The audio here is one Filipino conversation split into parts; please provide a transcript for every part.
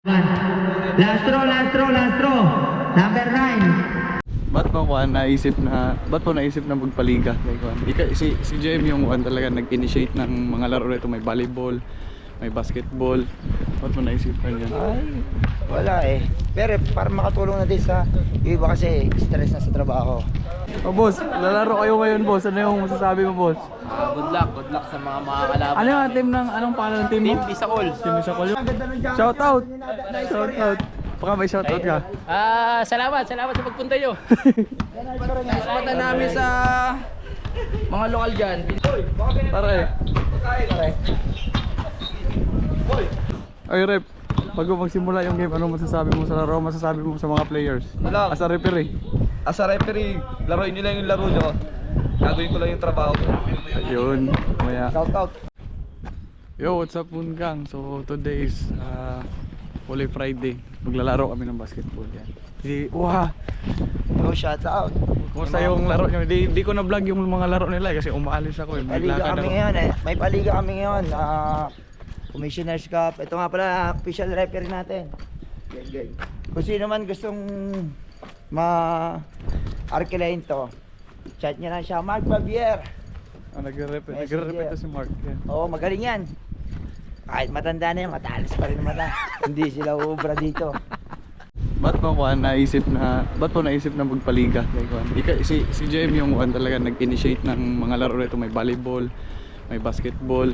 Last row. Number 9. Ba't po naisip na magpaliga? Like, si JM yung talaga nag-initiate ng mga laro nito. May volleyball, may basketball. Ba't mo naisipan yan? Ay, wala eh. Pero para makatulong na din sa yung iba kasi stress na sa trabaho. Oh boss, lalaro kayo ngayon boss. Ano yung masasabi mo boss? Good luck sa mga kalaban. Ano yung team anong pangalan ng team mo? Team Bisacol. Team Bisacol. Shout out! Shout out! Baka may shout out ka? Salamat sa pagpunta nyo. Pata namin sa mga lokal dyan. Pare. Ay rep, bago magsimula yung game, ano masasabi mo sa laro? Masasabi mo sa mga players? Wala. As a referee. As a referee, laruin nyo lang yung laro nyo. Gagawin ko lang yung trabaho ko. Ayun, maya. Shout out. Yo, what's up Bungang? So today is Holy Friday. Maglalaro kami ng basketball yan. Wow! No, shout out. Kumusta yung laro nyo? Di ko na-vlog yung mga laro nila kasi umaalis ako eh. Paliga kami ngayon eh. May paliga kami ngayon. Commissioner's Cup. Ito nga pala official referee natin. Gang. Kung sino man gustong ma-arkilain to, chat niya lang siya, Mark Bavier. Nagre-repeat si Mark. Oo, magaling yan. Kahit matanda na yan, matalas pa rin ang mata. Hindi sila ubra dito. Ba't po naisip na magpaliga? Like, si JM yung talaga nag-initiate ng mga laro nito. May volleyball, may basketball.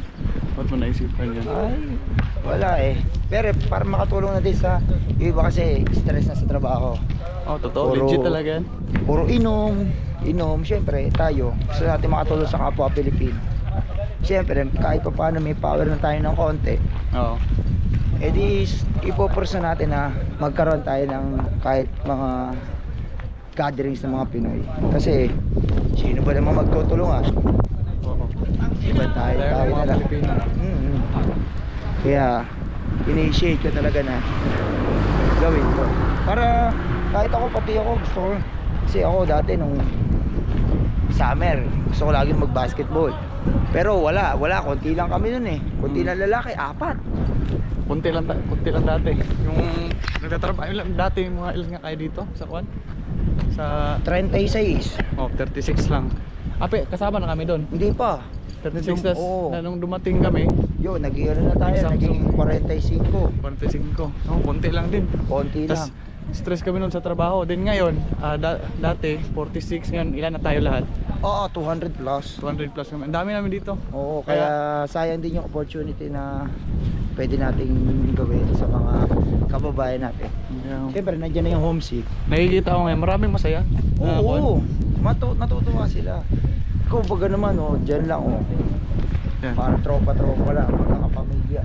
Ba't mo naisipan yan? Ay, wala eh. Pero para makatulong na din sa yung iba kasi stress na sa trabaho. Oh, totoo. Legit talaga yan. Puro inom. Siyempre tayo gusto natin makatulong sa kapwa Pilipino. Siyempre kahit pa paano may power na tayo ng konti. Oo. Eh di ipoporsa natin na magkaroon tayo ng kahit mga gatherings ng mga Pinoy. Kasi sino ba naman magtutulungan? Oo. Iba tayo Mga na lang. Pilipino. Kaya initiate ko talaga na gawin to. Para kahit ako pati ako gusto ko. Kasi ako dati nung summer gusto ko laging mag-basketball. Pero wala, konti lang kami nun eh. Konti lang lalaki, 4. Kunti lang dati. Yung nagtatrabaho lang dati, mga ilan nga kayo dito sa Kwan? Sa 36. 36 lang. Ape, kasama na kami doon. Hindi pa. 36 Oo. na nung dumating kami, Yo, nag-iano na tayo, naging 45. 45. Oh, konti lang din. Konti lang. Tas stress kami noon sa trabaho. Then ngayon, dati 46, ngayon ilan na tayo lahat? Oo, 200 plus. 200 plus kami. Ang dami namin dito. Oo, kaya sayang din yung opportunity na pwede nating gawin sa mga kababayan natin. Yeah. Siyempre, nandiyan na yung homesick. Nakikita ko ngayon, maraming masaya. Oo, natutuwa sila. Ikaw baga naman, dyan lang Yan. Parang tropa-tropa lang, magkakapamilya.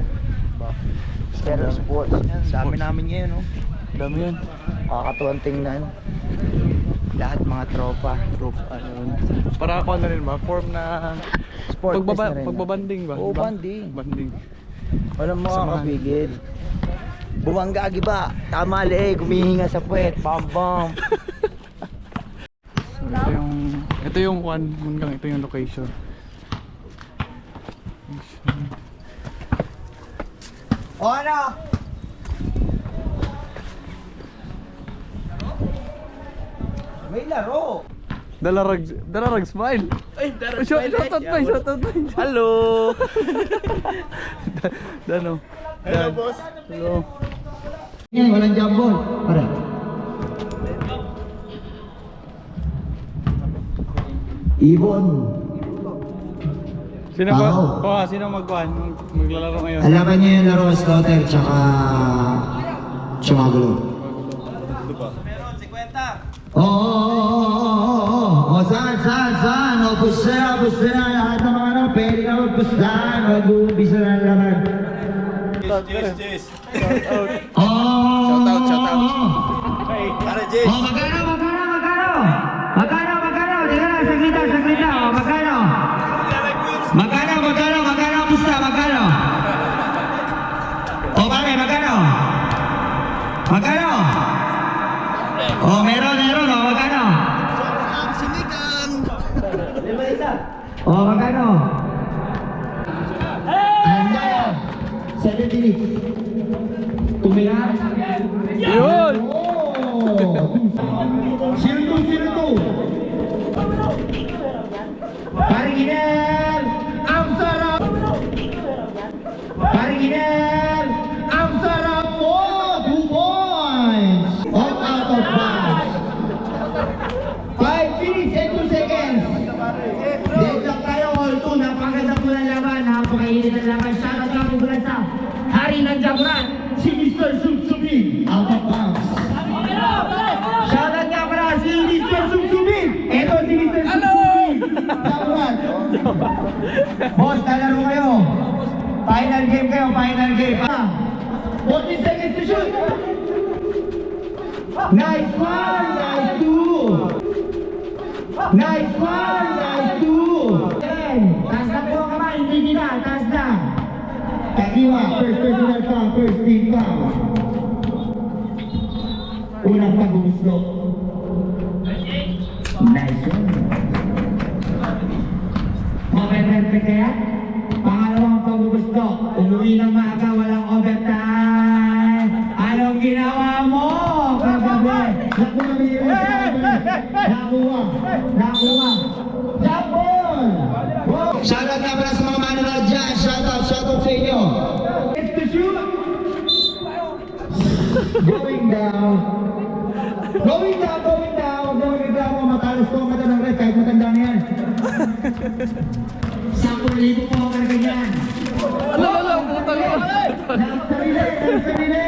Pero sports, sa amin namin ngayon, Dami yan. makakatuwang tingnan. Lahat mga tropa. Ayun. Para ako na rin ba? Form na Sport na rin. pagbabanding ba? Oo, Diba? banding. Banding. Walang Samahan. makakapigil. Bumangga giba, tama leeg, humihinga sa puwet, bam. So, ito yung one hanggang ito yung location. O ano? May laro. Dalarag smile. Ay, darang Shout out ba? Hello. Dano. Hello, boss. Hello. Yan, walang jambon. Para. Ibon. Sino ba? Wow. Sino maglalaro ngayon? Alaman niyo yung laro, slaughter, tsaka chumagulo. Oo. Saan? Pusta na. Lahat ng mga ano, pwede ka magpustahan. Mag-uumpisa na ang laman. Cheers. Shout out. Para Jess. Magkano? Teka lang, saglit lang. Magkano? Pusta, magkano? Bakit, magkano? Meron, magkano? Magkano? Anda, 70. Tumira? Yun! Paringinel! Ang sarap! Paringinel! Ang sarap mo! 2 points! All out of bounds. 5 minutes and 2 seconds. Dead lock tayo, all 2. Napakaganda po ng laban. Napakainit ng laban. Shoutout lang po pala sa hari ng Jaguran, si Mr. Sumsumi. Out of bounds. Shoutout nga pala si Mr. Sumsumi. Eto si Mr. Sumsumi. Jaguran. Boss, lalaro kayo. Final game kayo, final game. 40 seconds to shoot. Nice one, nice two. Nice one, nice two. Taas na po ang kamay, hindi na, taas na. Katiwa, first personal foul, first team foul. Unang pag-umuslo. Nice one. Okay, perfect kaya? Pangalawang pag-umuslo. Umuwi ng maaga, walang overtime. Anong ginawa mo? Kagabi. Nakuha. Japon! Shoutout nga pala sa mga manonood dyan. Shoutout sa inyo. It's the shoot. Going down. Matalas ko ang mata ng red kahit matanda na yan. 10,000 po ang karga dyan. Puta ka! Sarili.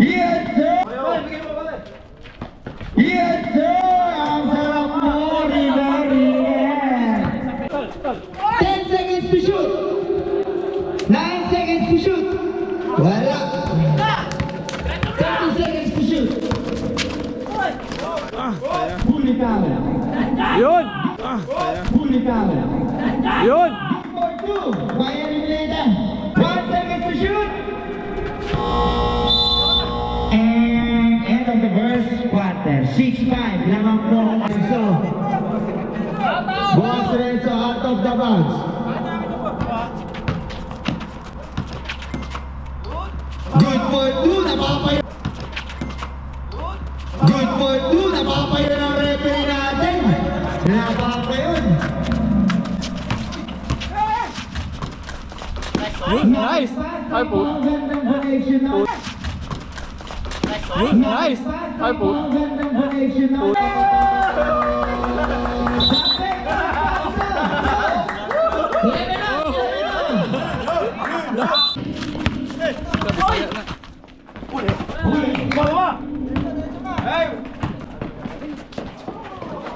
Yes, sir! Yes, sir! Ang sarap mo, Riveri! 10 seconds to shoot! 9 seconds to shoot! Wala! 30 seconds to shoot! Huli ka! Yun! Huli ka! Yun! For 2! Firing later! 1 second to shoot! And end of the first quarter. 6-5. Lamang po ang Renzo. Boss Renzo out of the box. Good for 2. Napapayo. Good for 2. Napapayo ng referee natin. Napapayo. Nice! Ay po! Nice! Ay po!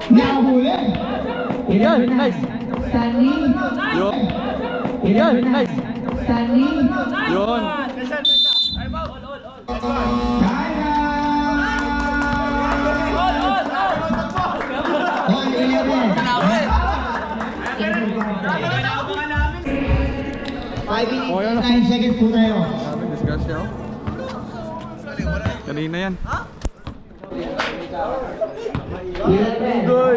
Nahuli! Yan! Nice! Standing! Yun! Yan! Nice! Standing! Yun! Kaya! On 11! 5 minutes Oh, yan. and 9 seconds po tayo. Sabi, discuss niya oh. Kanina yan. 11. Goy!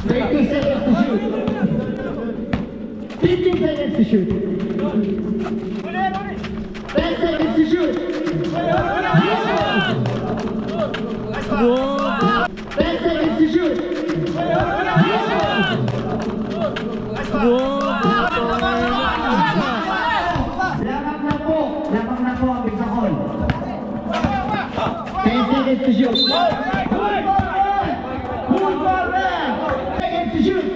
30 seconds to shoot. 15 seconds to shoot. 10 seconds to shoot. 10 seconds to shoot. Lamang na po ang Bisacol. 10 seconds to shoot. Seconds to shoot.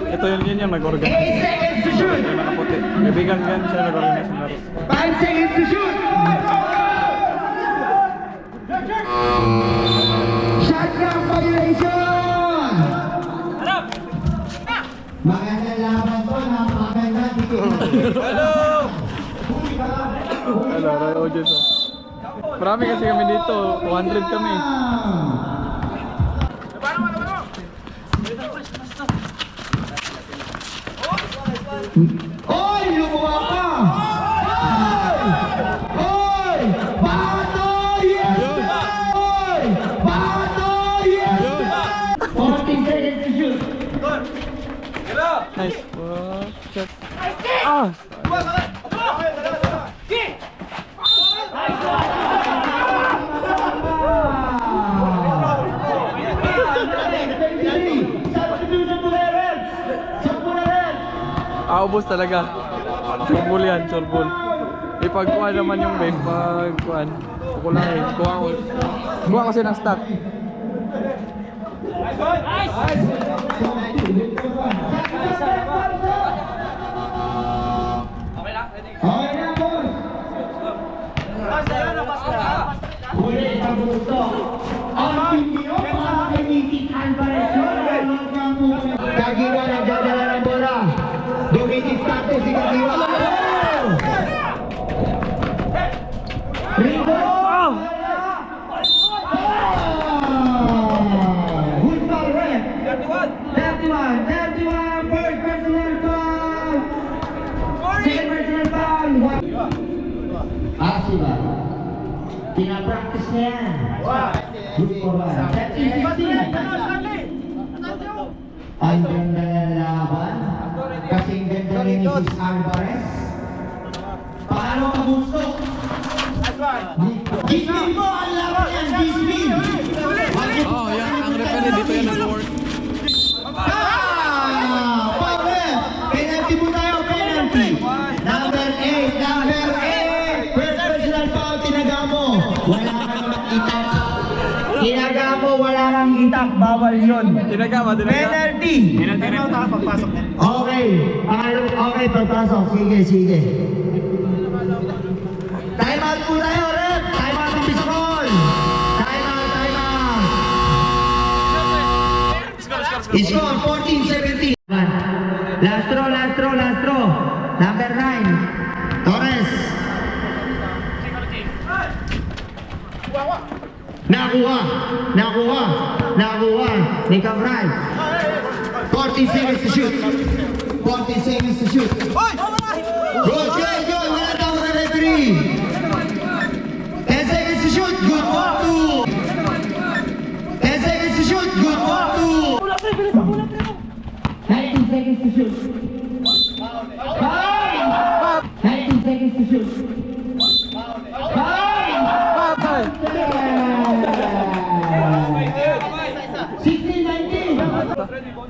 Ito yun nag-organize. 8 seconds to shoot. Yung nakaputi. Kaibigan ko yan siya nag-organize ng laro. 5 seconds to shoot. Shotgun violation. Magandang laban po. Napakaganda. Hello, Roy Audience oh. Marami kasi kami dito. 200 kami. Oy! Lumuha ka! Oy! Bato! Yes! Oy! Bato! Yes! 14 seconds to shoot. Nice. Wow. Shot. Ah! Ubos talaga. Surbol yan, surbol. Ipagkuha naman yung babe, pagkuhan. Kukulangin. Kuha kasi ng stock. Huli sa gusto. Ang pinyo mga kay Alvarez yun. Kagiwa nagdadala ng bola. Dumitis takto si Kagiwa. Ringo! Who's foul red? 31, first personal foul. Second personal foul. Asiba. Pinapractice na yan. Good for one. 13-16. Ang ganda ng laban. Kasing ganda ni Mrs. Alvarez. Paano ka gusto? Gismin mo ang laban yan, Gismin! Oh, yan. Ang referee dito yan nag-work. Power! Penalty mo tayo, penalty! Number 8! First personal foul, tinaga mo. Wala kang itak. Tinaga mo, wala kang itak. Bawal yun. Tinaga. Penalty! Okay. Okay, pagpasok. Sige. Time out po tayo, rep! Time out ang baseball! Time out! Score 14-17. Last throw. Number 9. Torres. Nakuha. Ni Cabral. 40 seconds to shoot. Good. Wala daw na referee. 10 seconds to shoot. Good one, two. 10 seconds to shoot. Good one, two. 19 seconds to shoot. 19 seconds to shoot. 16-19.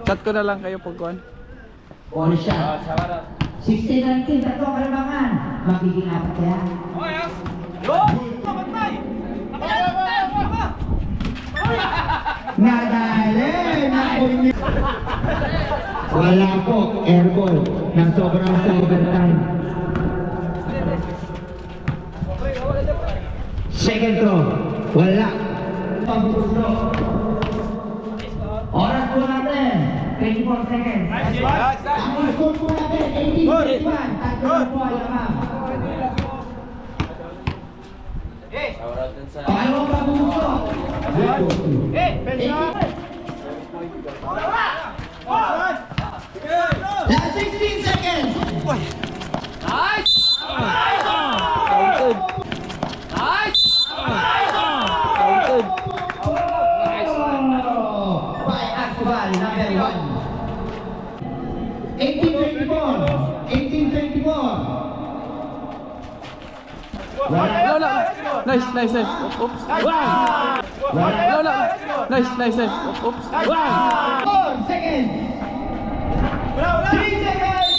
Chat ko na lang kayo pagkuhan. Ball shot. 16-19. Tatlo kalabangan. Magiging apat kaya. Nadali. Wala po. Airball. Nang sobrang sa overtime. Second throw. Wala. Pag-throw. Oras po natin. 24 seconds. Ang score po natin. 18-21. Tatlo na po alamang. Paano ka bumuso? Last 16 seconds. Nice! By Asbal, number 1. 18-24. Lola. Nice. Oops. Wow. Lola. Nice. Oops. Wow. 4 seconds. 3 seconds.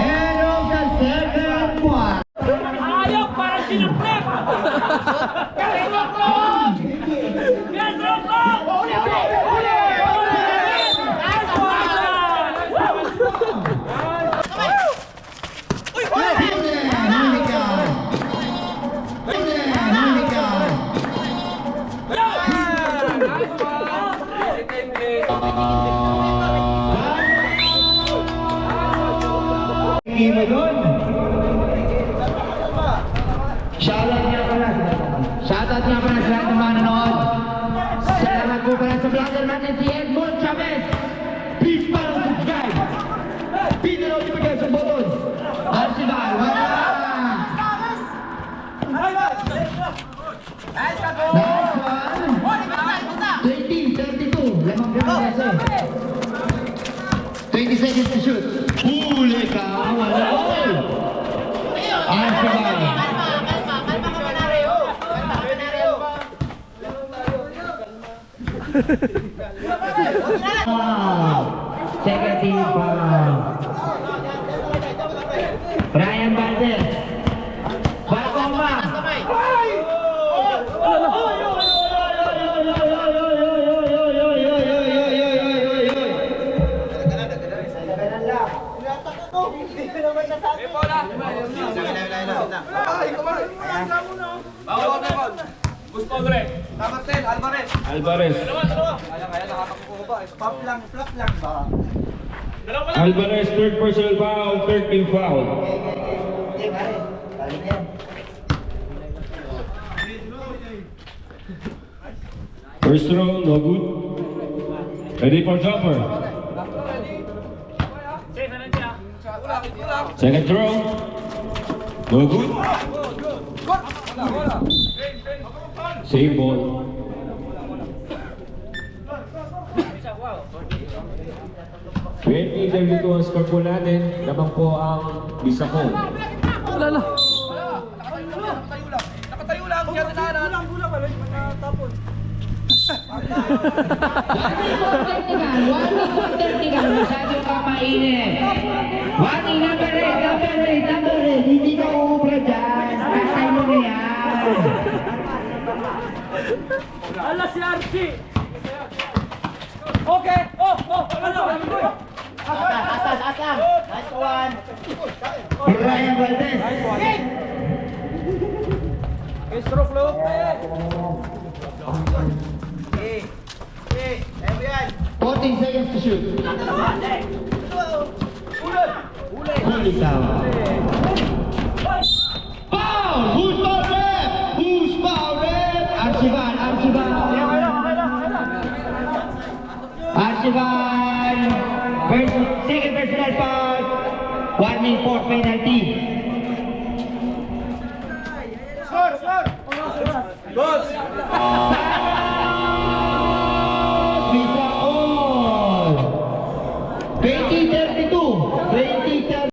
End of the second one. Ayaw para sinuplet! Iba yun. Shoutout niya pala sa lahat ng mga nanood. Salamat po pala sa vlogger natin si Edmond Chavez. Please follow, subscribe. Pin the notification button. Archibald, wala! Nice one! 20-32. Lamang Martinez eh. 20 seconds to shoot. Huli ka! Wala all! Archibald. Second team foul. Ryan Valdez. Balcoma. Alvarez. Alvarez, third personal foul, third team foul. First throw, no good. Ready for jumper. Second throw, no good. Same ball. Twenty 32 ang score po natin. Lamang po ang Bisacol. Technical, masyadong kamainit. Wani, number 8. Hindi ka uubra dyan. Patay mo na yan. Ala si Archie! Okay! Oh! Ryan Valdez. Stroke low. 14 seconds to shoot. Huli ka. Foul! Who's foul rep? Who's foul rep? Archibald. Second personal foul. Warning for penalty. Bisa all. 20-32. 20-32.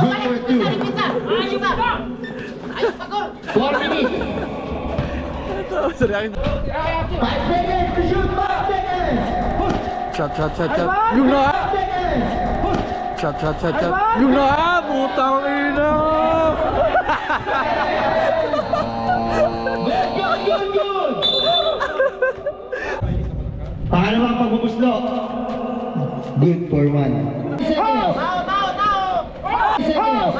Good for two. 4 minutes. 5 seconds to shoot. 5 seconds. Shot. Yung na! 5 seconds. Shot. Yung na! Putang ina! Good. Pangalawang pagbubuslo. Good for 1. 6 seconds. 6 seconds.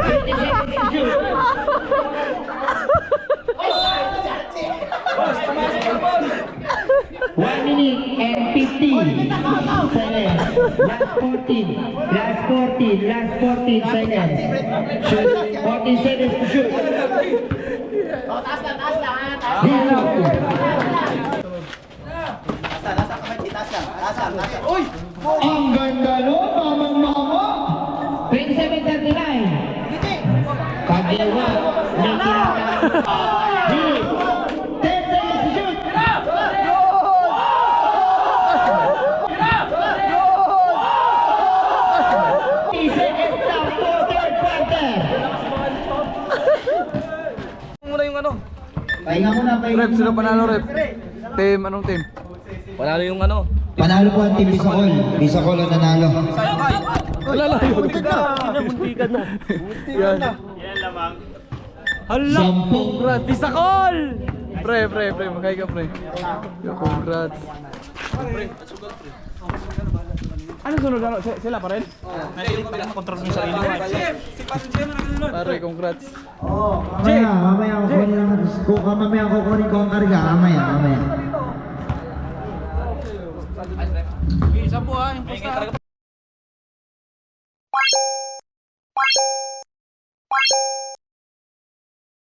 20 seconds to shoot. One minute and 50 seconds. Last 14 seconds. Shoot. 14 seconds to shoot. Ang ganda nun, mamang-mama. 27-39. Kagawa. Nakita. 10 seconds to shoot. Seconds down for third quarter. Muna yung ano. Pahinga muna. Rep, sino panalo, Rep? Team, anong team? Panalo yung ano. Panalo po ang Team Bisacol. Bisacol ang nanalo. Wala yun. Muntikan na. Yan. Hala! Sampung. Congrats! Bisacol! Pre, magkaya ka, pre. Congrats. Ano sunod ano? Sila pa rin? Control mo sa sarili mo. Pare, congrats. Mamaya kukunin ko ang karga. Mamaya. Isa po ha, yung posta.